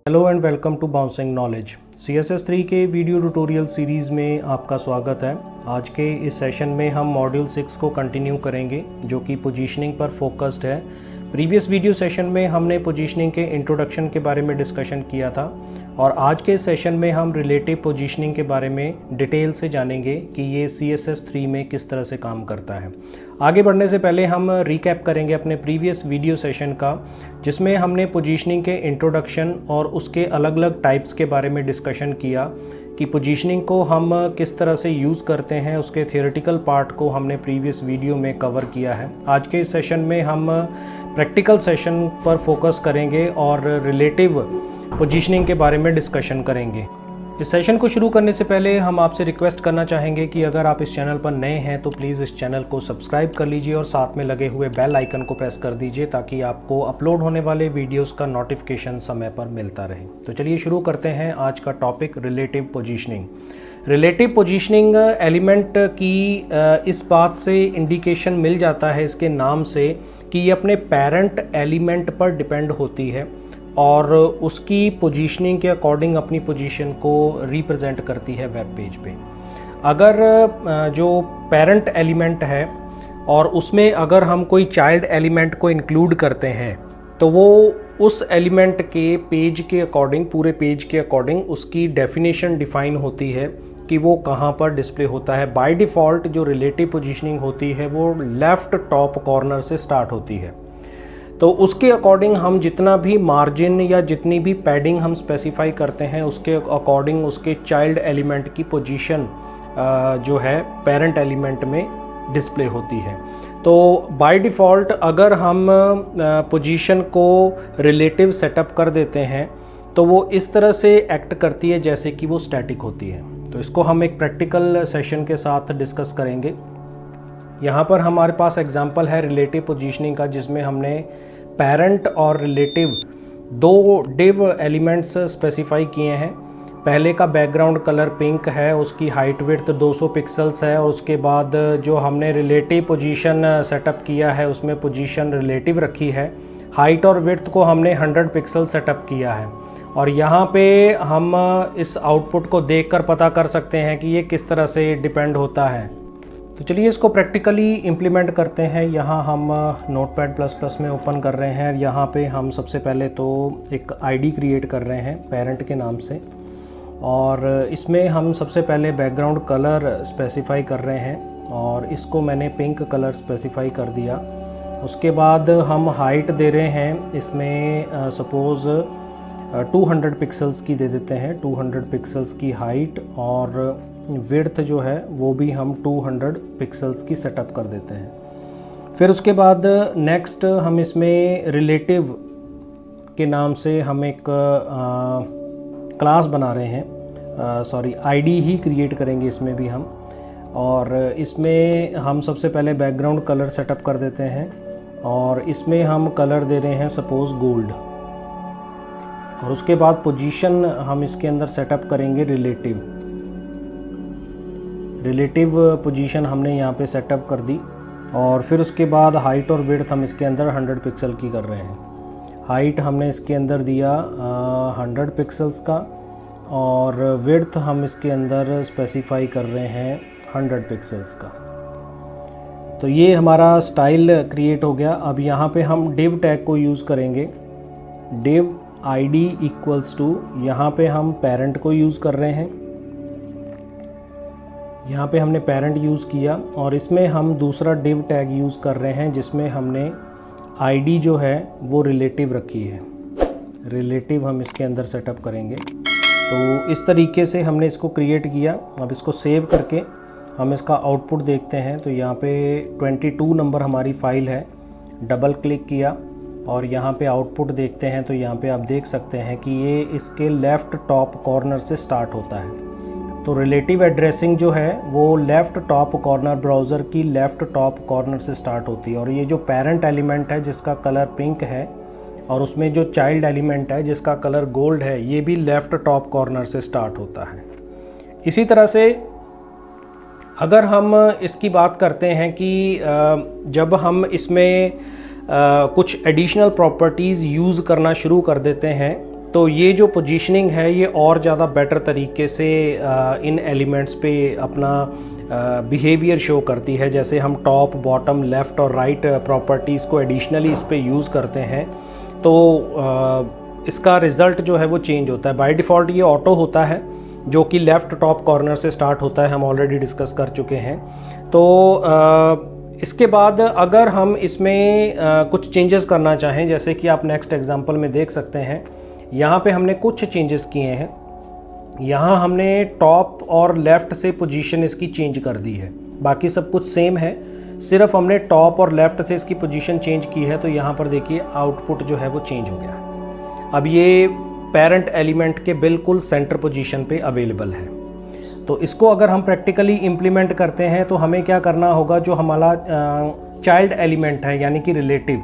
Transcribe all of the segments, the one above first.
Hello and welcome to bouncing knowledge. CSS3 के video tutorial series में आपका स्वागत है। आज के इस सेशन में हम मॉड्यूल 6 को कंटिन्यू करेंगे जो कि पोजीशनिंग पर फोकस्ड है। प्रीवियस वीडियो सेशन में हमने पोजीशनिंग के इंट्रोडक्शन के बारे में डिस्कशन किया था और आज के सेशन में हम रिलेटिव पोजीशनिंग के बारे में डिटेल से जानेंगे कि ये CSS3 में किस तरह से काम करता है। आगे बढ़ने से पहले हम रिकैप करेंगे अपने प्रीवियस वीडियो सेशन का, जिसमें हमने पोजीशनिंग के इंट्रोडक्शन और उसके अलग अलग टाइप्स के बारे में डिस्कशन किया कि पोजीशनिंग को हम किस तरह से यूज़ करते हैं। उसके थियोरेटिकल पार्ट को हमने प्रीवियस वीडियो में कवर किया है। आज के इस सेशन में हम प्रैक्टिकल सेशन पर फोकस करेंगे और रिलेटिव पोजीशनिंग के बारे में डिस्कशन करेंगे। इस सेशन को शुरू करने से पहले हम आपसे रिक्वेस्ट करना चाहेंगे कि अगर आप इस चैनल पर नए हैं तो प्लीज़ इस चैनल को सब्सक्राइब कर लीजिए और साथ में लगे हुए बेल आइकन को प्रेस कर दीजिए ताकि आपको अपलोड होने वाले वीडियोस का नोटिफिकेशन समय पर मिलता रहे। तो चलिए शुरू करते हैं आज का topic relative positioning. Relative positioning element की इस बात से इंडिकेशन मिल जाता है इसके नाम से कि ये अपने पेरेंट एलिमेंट पर डिपेंड होती है और उसकी पोजीशनिंग के अकॉर्डिंग अपनी पोजीशन को रिप्रेजेंट करती है वेब पेज पे। अगर जो पेरेंट एलिमेंट है और उसमें अगर हम कोई चाइल्ड एलिमेंट को इंक्लूड करते हैं तो वो उस एलिमेंट के पेज के अकॉर्डिंग, पूरे पेज के अकॉर्डिंग उसकी डेफिनेशन डिफाइन होती है कि वो कहाँ पर डिस्प्ले होता है। बाय डिफ़ॉल्ट जो रिलेटिव पोजीशनिंग होती है वो लेफ़्ट टॉप कॉर्नर से स्टार्ट होती है। तो उसके अकॉर्डिंग हम जितना भी मार्जिन या जितनी भी पैडिंग हम स्पेसिफाई करते हैं उसके अकॉर्डिंग उसके चाइल्ड एलिमेंट की पोजीशन जो है पेरेंट एलिमेंट में डिस्प्ले होती है। तो बाय डिफ़ॉल्ट अगर हम पोजीशन को रिलेटिव सेटअप कर देते हैं तो वो इस तरह से एक्ट करती है जैसे कि वो स्टैटिक होती है। तो इसको हम एक प्रैक्टिकल सेशन के साथ डिस्कस करेंगे। यहाँ पर हमारे पास एग्जांपल है रिलेटिव पोजीशनिंग का, जिसमें हमने पेरेंट और रिलेटिव दो डिव एलिमेंट्स स्पेसिफाई किए हैं। पहले का बैकग्राउंड कलर पिंक है, उसकी हाइट विड्थ 200 पिक्सल्स है और उसके बाद जो हमने रिलेटिव पोजीशन सेटअप किया है उसमें पोजीशन रिलेटिव रखी है। हाइट और विड्थ को हमने 100 पिक्सल सेटअप किया है और यहाँ पे हम इस आउटपुट को देखकर पता कर सकते हैं कि ये किस तरह से डिपेंड होता है। तो चलिए इसको प्रैक्टिकली इम्प्लीमेंट करते हैं। यहाँ हम Notepad++ में ओपन कर रहे हैं। यहाँ पे हम सबसे पहले तो एक आईडी क्रिएट कर रहे हैं पेरेंट के नाम से और इसमें हम सबसे पहले बैकग्राउंड कलर स्पेसिफाई कर रहे हैं और इसको मैंने पिंक कलर स्पेसिफाई कर दिया। उसके बाद हम हाइट दे रहे हैं, इसमें सपोज़ 200 पिक्सल्स की दे देते हैं, 200 पिक्सल्स की हाइट और विड्थ जो है वो भी हम 200 पिक्सल्स की सेटअप कर देते हैं। फिर उसके बाद नेक्स्ट हम इसमें रिलेटिव के नाम से हम एक क्लास बना रहे हैं, आईडी ही क्रिएट करेंगे इसमें भी हम, और इसमें हम सबसे पहले बैकग्राउंड कलर सेटअप कर देते हैं और इसमें हम कलर दे रहे हैं सपोज़ गोल्ड और उसके बाद पोजीशन हम इसके अंदर सेटअप करेंगे रिलेटिव पोजीशन हमने यहाँ पे सेटअप कर दी और फिर उसके बाद हाइट और विड्थ हम इसके अंदर 100 पिक्सल की कर रहे हैं। हाइट हमने इसके अंदर दिया 100 पिक्सल्स का और विड्थ हम इसके अंदर स्पेसिफाई कर रहे हैं 100 पिक्सल्स का। तो ये हमारा स्टाइल क्रिएट हो गया। अब यहाँ पे हम div टैग को यूज़ करेंगे। div id इक्वल्स टू, यहाँ पे हम पेरेंट को यूज़ कर रहे हैं। यहाँ पे हमने पेरेंट यूज़ किया और इसमें हम दूसरा div टैग यूज़ कर रहे हैं जिसमें हमने id जो है वो रिलेटिव रखी है। रिलेटिव हम इसके अंदर सेटअप करेंगे। तो इस तरीके से हमने इसको क्रिएट किया। अब इसको सेव करके हम इसका आउटपुट देखते हैं। तो यहाँ पे 22 नंबर हमारी फ़ाइल है। डबल क्लिक किया और यहाँ पे आउटपुट देखते हैं तो यहाँ पे आप देख सकते हैं कि ये इसके लेफ़्ट टॉप कॉर्नर से स्टार्ट होता है। तो रिलेटिव एड्रेसिंग जो है वो लेफ़्ट टॉप कॉर्नर, ब्राउज़र की लेफ़्ट टॉप कॉर्नर से स्टार्ट होती है और ये जो पेरेंट एलिमेंट है जिसका कलर पिंक है और उसमें जो चाइल्ड एलिमेंट है जिसका कलर गोल्ड है ये भी लेफ़्ट टॉप कॉर्नर से स्टार्ट होता है। इसी तरह से अगर हम इसकी बात करते हैं कि जब हम इसमें कुछ एडिशनल प्रॉपर्टीज़ यूज़ करना शुरू कर देते हैं तो ये जो पोजीशनिंग है ये और ज़्यादा बेटर तरीके से इन एलिमेंट्स पे अपना बिहेवियर शो करती है। जैसे हम टॉप, बॉटम, लेफ़्ट और राइट प्रॉपर्टीज़ को एडिशनली इस पे यूज़ करते हैं तो इसका रिज़ल्ट जो है वो चेंज होता है। बाय डिफ़ॉल्ट ये ऑटो होता है जो कि लेफ़्ट टॉप कॉर्नर से स्टार्ट होता है, हम ऑलरेडी डिस्कस कर चुके हैं। तो इसके बाद अगर हम इसमें कुछ चेंजेस करना चाहें, जैसे कि आप नेक्स्ट एग्जांपल में देख सकते हैं, यहाँ पे हमने कुछ चेंजेस किए हैं। यहाँ हमने टॉप और लेफ़्ट से पोजीशन इसकी चेंज कर दी है, बाकी सब कुछ सेम है, सिर्फ हमने टॉप और लेफ़्ट से इसकी पोजीशन चेंज की है। तो यहाँ पर देखिए आउटपुट जो है वो चेंज हो गया है। अब ये पेरेंट एलिमेंट के बिल्कुल सेंटर पोजीशन पे अवेलेबल है। तो इसको अगर हम प्रैक्टिकली इम्प्लीमेंट करते हैं तो हमें क्या करना होगा, जो हमारा चाइल्ड एलिमेंट है यानी कि रिलेटिव,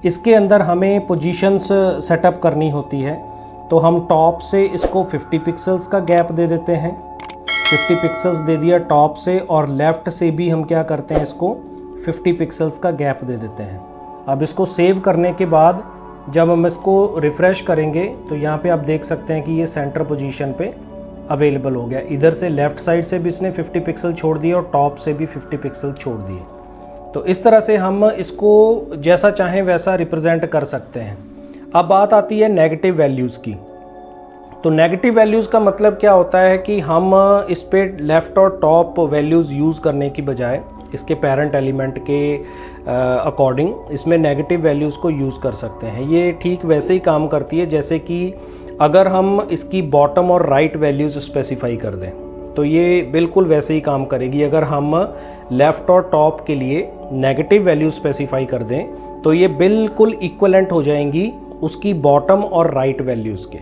इसके अंदर हमें पोजीशंस सेटअप करनी होती है। तो हम टॉप से इसको 50 पिक्सल्स का गैप दे देते हैं, 50 पिक्सल्स दे दिया टॉप से, और लेफ़्ट से भी हम क्या करते हैं, इसको 50 पिक्सल्स का गैप दे देते हैं। अब इसको सेव करने के बाद जब हम इसको रिफ़्रेश करेंगे तो यहाँ पे आप देख सकते हैं कि ये सेंटर पोजीशन पे अवेलेबल हो गया। इधर से लेफ़्ट साइड से भी इसने 50 पिक्सल छोड़ दिए और टॉप से भी 50 पिक्सल छोड़ दिए। तो इस तरह से हम इसको जैसा चाहें वैसा रिप्रेजेंट कर सकते हैं। अब बात आती है नेगेटिव वैल्यूज़ की। तो नेगेटिव वैल्यूज़ का मतलब क्या होता है कि हम इस पे लेफ़्ट और टॉप वैल्यूज़ यूज़ करने की बजाय इसके पेरेंट एलिमेंट के अकॉर्डिंग इसमें नेगेटिव वैल्यूज़ को यूज़ कर सकते हैं। ये ठीक वैसे ही काम करती है जैसे कि अगर हम इसकी बॉटम और राइट वैल्यूज़ स्पेसिफाई कर दें, तो ये बिल्कुल वैसे ही काम करेगी। अगर हम लेफ़्ट और टॉप के लिए नेगेटिव वैल्यू स्पेसिफाई कर दें तो ये बिल्कुल इक्वलेंट हो जाएंगी उसकी बॉटम और राइट वैल्यूज़ के।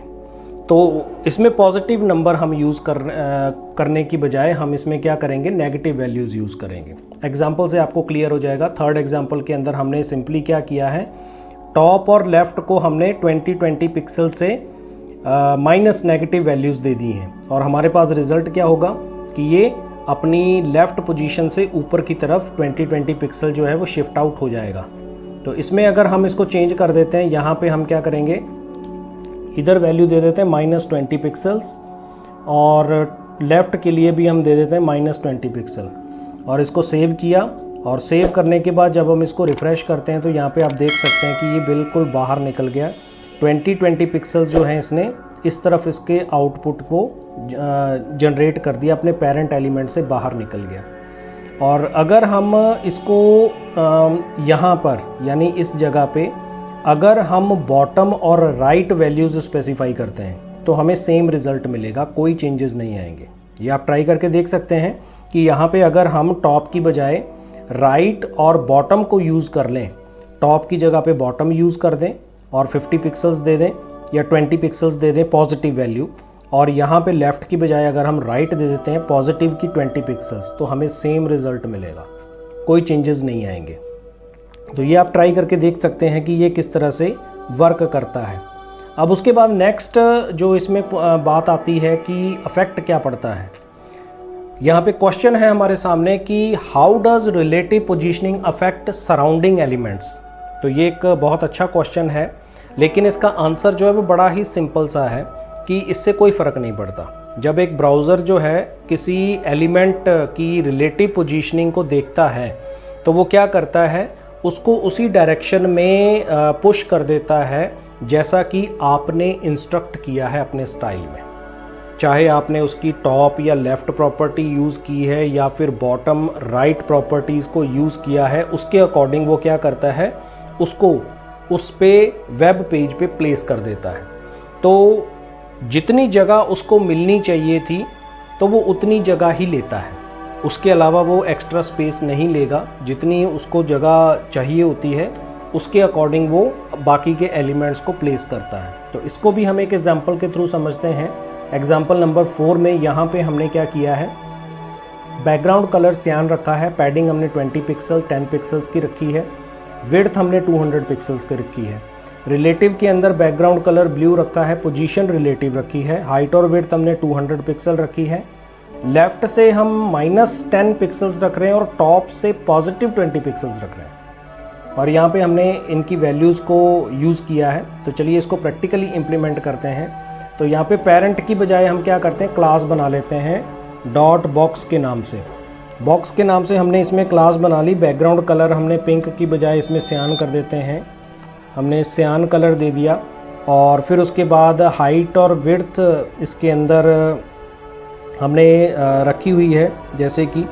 तो इसमें पॉजिटिव नंबर हम यूज़ करने की बजाय हम इसमें क्या करेंगे, नेगेटिव वैल्यूज़ यूज़ करेंगे। एग्जाम्पल से आपको क्लियर हो जाएगा। थर्ड एग्जाम्पल के अंदर हमने सिंपली क्या किया है, टॉप और लेफ़्ट को हमने 20 पिक्सल से माइनस नेगेटिव वैल्यूज़ दे दी हैं, और हमारे पास रिज़ल्ट क्या होगा कि ये अपनी लेफ़्ट पोजीशन से ऊपर की तरफ 20 पिक्सल जो है वो शिफ्ट आउट हो जाएगा। तो इसमें अगर हम इसको चेंज कर देते हैं, यहाँ पे हम क्या करेंगे, इधर वैल्यू दे देते हैं -20 पिक्सल्स, और लेफ़्ट के लिए भी हम दे देते हैं -20 पिक्सल, और इसको सेव किया। और सेव करने के बाद जब हम इसको रिफ़्रेश करते हैं तो यहाँ पे आप देख सकते हैं कि ये बिल्कुल बाहर निकल गया। 20 पिक्सल जो हैं इसने इस तरफ इसके आउटपुट को जनरेट कर दिया, अपने पेरेंट एलिमेंट से बाहर निकल गया। और अगर हम इसको यहाँ पर यानी इस जगह पे अगर हम बॉटम और राइट वैल्यूज़ स्पेसिफाई करते हैं तो हमें सेम रिज़ल्ट मिलेगा, कोई चेंजेस नहीं आएंगे। ये आप ट्राई करके देख सकते हैं कि यहाँ पे अगर हम टॉप की बजाय राइट और बॉटम को यूज़ कर लें, टॉप की जगह पे बॉटम यूज़ कर दें और 50 पिक्सल्स दे दें या 20 पिक्सल्स दे दें पॉजिटिव वैल्यू, और यहाँ पे लेफ़्ट की बजाय अगर हम राइट दे देते हैं पॉजिटिव की 20 पिक्सल्स, तो हमें सेम रिज़ल्ट मिलेगा, कोई चेंजेस नहीं आएंगे। तो ये आप ट्राई करके देख सकते हैं कि ये किस तरह से वर्क करता है। अब उसके बाद नेक्स्ट जो इसमें बात आती है कि अफेक्ट क्या पड़ता है। यहाँ पे क्वेश्चन है हमारे सामने कि how does relative positioning affect surrounding elements. तो ये एक बहुत अच्छा क्वेश्चन है, लेकिन इसका आंसर जो है वो बड़ा ही सिंपल सा है कि इससे कोई फ़र्क नहीं पड़ता। जब एक ब्राउज़र जो है किसी एलिमेंट की रिलेटिव पोजीशनिंग को देखता है तो वो क्या करता है, उसको उसी डायरेक्शन में पुश कर देता है जैसा कि आपने इंस्ट्रक्ट किया है अपने स्टाइल में। चाहे आपने उसकी टॉप या लेफ़्ट प्रॉपर्टी यूज़ की है या फिर बॉटम राइट प्रॉपर्टीज़ को यूज़ किया है, उसके अकॉर्डिंग वो क्या करता है, उसको उस पे वेब पेज पे प्लेस कर देता है। तो जितनी जगह उसको मिलनी चाहिए थी तो वो उतनी जगह ही लेता है, उसके अलावा वो एक्स्ट्रा स्पेस नहीं लेगा। जितनी उसको जगह चाहिए होती है उसके अकॉर्डिंग वो बाकी के एलिमेंट्स को प्लेस करता है। तो इसको भी हम एक एग्जांपल के थ्रू समझते हैं। एग्जांपल नंबर 4 में यहाँ पे हमने क्या किया है, बैकग्राउंड कलर सियान रखा है, पैडिंग हमने 20 पिक्सल 10 पिक्सल्स की रखी है, विड्थ हमने 200 पिक्सल्स की रखी है। रिलेटिव के अंदर बैकग्राउंड कलर ब्लू रखा है, पोजीशन रिलेटिव रखी है, हाइट और विड्थ हमने 200 पिक्सल रखी है। लेफ़्ट से हम -10 पिक्सल्स रख रहे हैं और टॉप से +20 पिक्सल्स रख रहे हैं। और यहाँ पे हमने इनकी वैल्यूज़ को यूज़ किया है। तो चलिए इसको प्रैक्टिकली इम्प्लीमेंट करते हैं। तो यहाँ पे पेरेंट की बजाय हम क्या करते हैं, क्लास बना लेते हैं डॉट बॉक्स के नाम से। बॉक्स के नाम से हमने इसमें क्लास बना ली। बैकग्राउंड कलर हमने पिंक की बजाय इसमें सियान कर देते हैं, हमने सियान कलर दे दिया। और फिर उसके बाद हाइट और विड्थ इसके अंदर हमने रखी हुई है, जैसे कि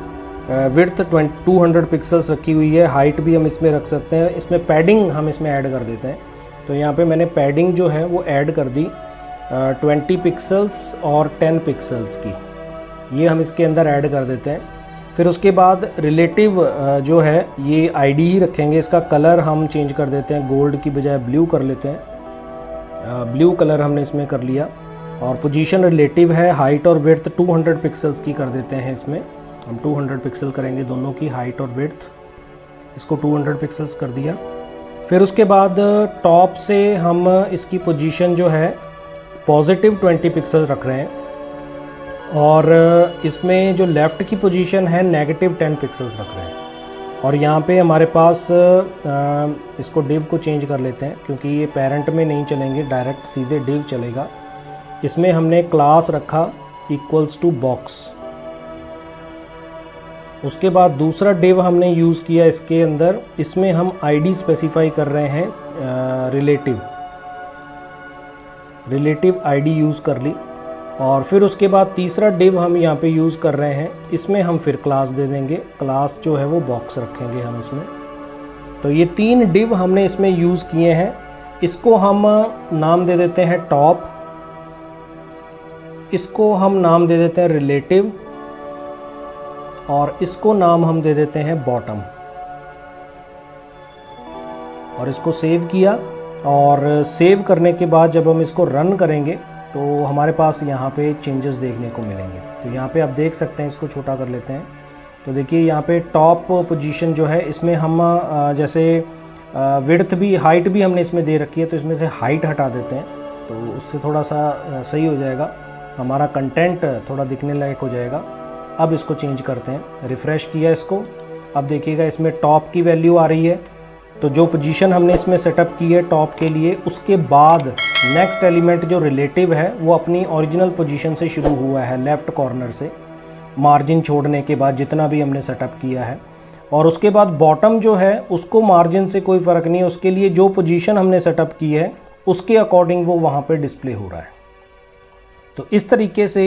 विड्थ 200 पिक्सल्स रखी हुई है। हाइट भी हम इसमें रख सकते हैं। इसमें पैडिंग हम इसमें ऐड कर देते हैं। तो यहाँ पे मैंने पैडिंग जो है वो ऐड कर दी 20 पिक्सल्स और 10 पिक्सल्स की, ये हम इसके अंदर ऐड कर देते हैं। फिर उसके बाद रिलेटिव जो है ये आईडी ही रखेंगे। इसका कलर हम चेंज कर देते हैं, गोल्ड की बजाय ब्लू कर लेते हैं। ब्लू कलर हमने इसमें कर लिया। और पोजीशन रिलेटिव है, हाइट और विड्थ 200 पिक्सल्स की कर देते हैं। इसमें हम 200 पिक्सल करेंगे दोनों की, हाइट और विड्थ, इसको 200 पिक्सल्स कर दिया। फिर उसके बाद टॉप से हम इसकी पोजीशन जो है पॉजिटिव 20 पिक्सल रख रहे हैं और इसमें जो लेफ़्ट की पोजीशन है नेगेटिव 10 पिक्सल्स रख रहे हैं। और यहाँ पे हमारे पास इसको डिव को चेंज कर लेते हैं, क्योंकि ये पेरेंट में नहीं चलेंगे, डायरेक्ट सीधे डिव चलेगा। इसमें हमने क्लास रखा इक्वल्स टू बॉक्स। उसके बाद दूसरा डिव हमने यूज़ किया इसके अंदर, इसमें हम आईडी स्पेसिफाई कर रहे हैं रिलेटिव आईडी यूज़ कर ली। और फिर उसके बाद तीसरा डिव हम यहाँ पे यूज़ कर रहे हैं, इसमें हम फिर क्लास दे देंगे। क्लास जो है वो बॉक्स रखेंगे हम इसमें। तो ये 3 डिव हमने इसमें यूज़ किए हैं। इसको हम नाम दे देते हैं टॉप, इसको हम नाम दे देते हैं रिलेटिव, और इसको नाम हम दे देते हैं बॉटम। और इसको सेव किया। और सेव करने के बाद जब हम इसको रन करेंगे तो हमारे पास यहाँ पे चेंजेस देखने को मिलेंगे। तो यहाँ पे आप देख सकते हैं, इसको छोटा कर लेते हैं। तो देखिए यहाँ पे टॉप पोजीशन जो है इसमें हम जैसे विड्थ भी, हाइट भी हमने इसमें दे रखी है, तो इसमें से हाइट हटा देते हैं, तो उससे थोड़ा सा सही हो जाएगा, हमारा कंटेंट थोड़ा दिखने लायक हो जाएगा। अब इसको चेंज करते हैं, रिफ़्रेश किया इसको। अब देखिएगा इसमें टॉप की वैल्यू आ रही है। तो जो पोजीशन हमने इसमें सेटअप की है टॉप के लिए, उसके बाद नेक्स्ट एलिमेंट जो रिलेटिव है वो अपनी ओरिजिनल पोजीशन से शुरू हुआ है, लेफ़्ट कॉर्नर से, मार्जिन छोड़ने के बाद जितना भी हमने सेटअप किया है। और उसके बाद बॉटम जो है उसको मार्जिन से कोई फ़र्क नहीं है, उसके लिए जो पोजीशन हमने सेटअप की है उसके अकॉर्डिंग वो वहाँ पे डिस्प्ले हो रहा है। तो इस तरीके से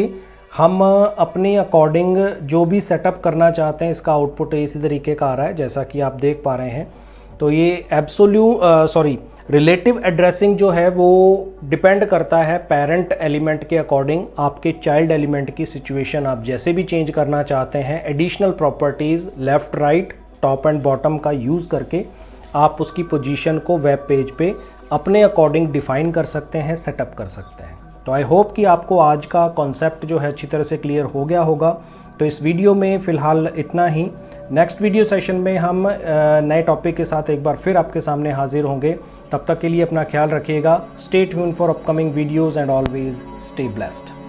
हम अपने अकॉर्डिंग जो भी सेटअप करना चाहते हैं, इसका आउटपुट इसी तरीके का आ रहा है जैसा कि आप देख पा रहे हैं। तो ये रिलेटिव एड्रेसिंग जो है वो डिपेंड करता है पेरेंट एलिमेंट के अकॉर्डिंग। आपके चाइल्ड एलिमेंट की सिचुएशन आप जैसे भी चेंज करना चाहते हैं, additional properties left right top and bottom का यूज़ करके आप उसकी पोजीशन को वेब पेज पे अपने अकॉर्डिंग डिफ़ाइन कर सकते हैं, सेटअप कर सकते हैं। तो आई होप कि आपको आज का कॉन्सेप्ट जो है अच्छी तरह से क्लियर हो गया होगा। तो इस वीडियो में फ़िलहाल इतना ही। नेक्स्ट वीडियो सेशन में हम नए टॉपिक के साथ एक बार फिर आपके सामने हाजिर होंगे। तब तक के लिए अपना ख्याल रखिएगा। Stay tuned for upcoming videos and always stay blessed.